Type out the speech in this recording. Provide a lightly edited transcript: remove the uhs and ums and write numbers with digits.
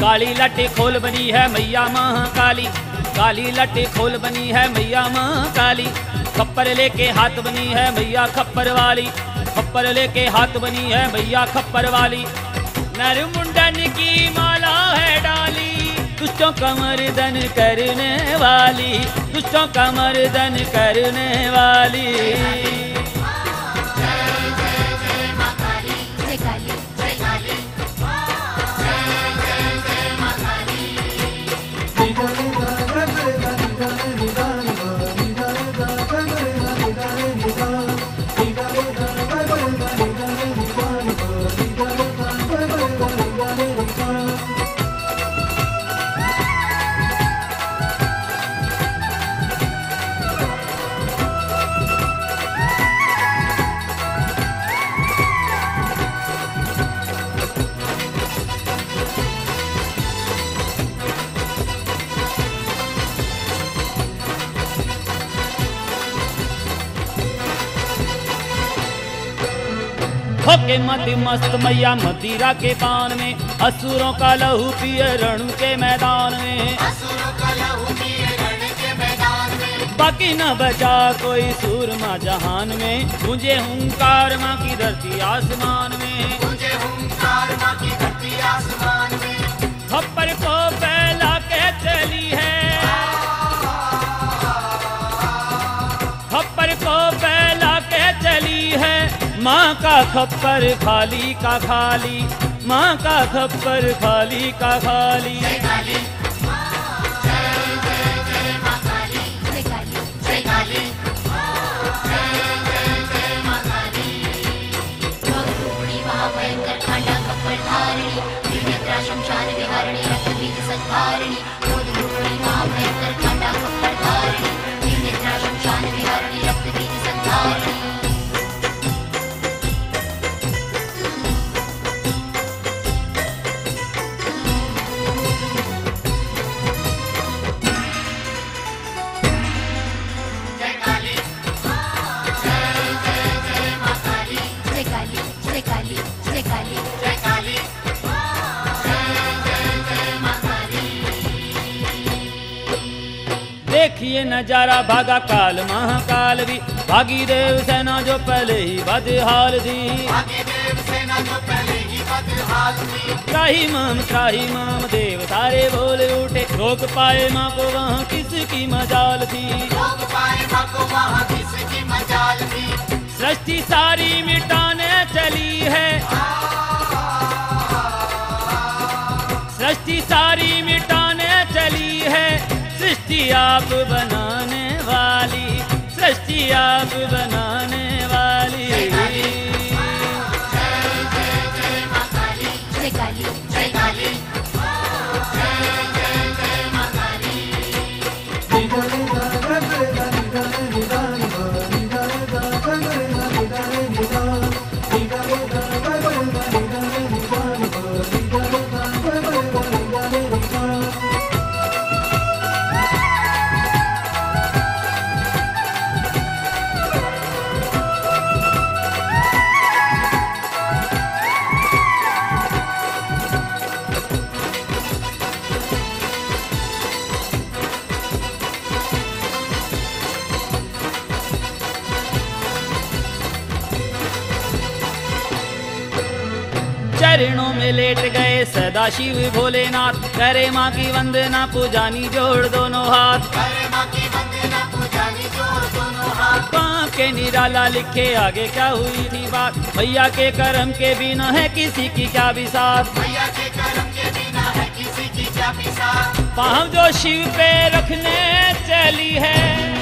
काली लट्टी खोल बनी है मैया महाकाली, काली लट्टी खोल बनी है मैया महाकाली। खप्पर लेके हाथ बनी है मैया खप्पर वाली, खप्पर लेके हाथ बनी है मैया खप्पर वाली। नर मुंडन की माला है डाली, दुष्टों का मर्दन करने वाली, दुष्टों का मर्दन करने वाली। होके मति मस्त मैया मदिरा के पान में, असुरों का लहू पिए रण के मैदान में, असुरों का लहू पिए रण के मैदान में। बाकी न बचा कोई सूरमा जहान में, मुझे हुंकार माँ की धरती आसमान में, मुझे हुंकार माँ की धरती आसमान में। खप्पर को फैला के चली है, खप्पर को फैला के चली है। माँ का खप्पर खाली का खाली, माँ का खप्पर खाली का खाली। जय काली, जय जय जय माँ काली, जय काली, जय काली, जय जय जय माँ काली। रूपिणी महाभयंकर खांडा खप्पर धारिणी, त्रिनेत्रा शमशान विहारिणी, रक्तबीज सद्धारिणी। रूपिणी महाभयंकर खांडा खप्पर धारिणी, त्रिनेत्रा शमशान विहारिणी, रक्तबीज सद्धारिणी। देखिए नजारा भागा काल महाकाल भी, भागी देव सेना जो पहले ही बदहाल थी, भागी देव सेना जो पहले ही बदहाल थी। त्राही माम देव सारे बोले उठे, रोक पाए माँ को वहाँ किसकी मजाल थी, रोक पाए माँ को वहाँ किसकी मजाल थी। सृष्टि सारी मिटाने चली है, सृष्टि सारी मिटाने चली है। सृष्टि आप बनाने वाली, सृष्टि आप बनाने वाली। जय काली, जय जय जय माँ काली, जय काली, जय काली, जय जय जय माँ काली। चरणों में लेट गए सदा शिव भोलेनाथ, करे माँ की वंदना पुजानी जोड़ दोनों हाथ, करे माँ की वंदना पुजानी जोड़ दोनों हाथ। पाँव के निराला लिखे आगे क्या हुई थी बात, भैया के कर्म के बिना है किसी की क्या बिसात, भैया के कर्म के बिना है किसी की क्या बिसात। पाँव जो शिव पे रखने चली है,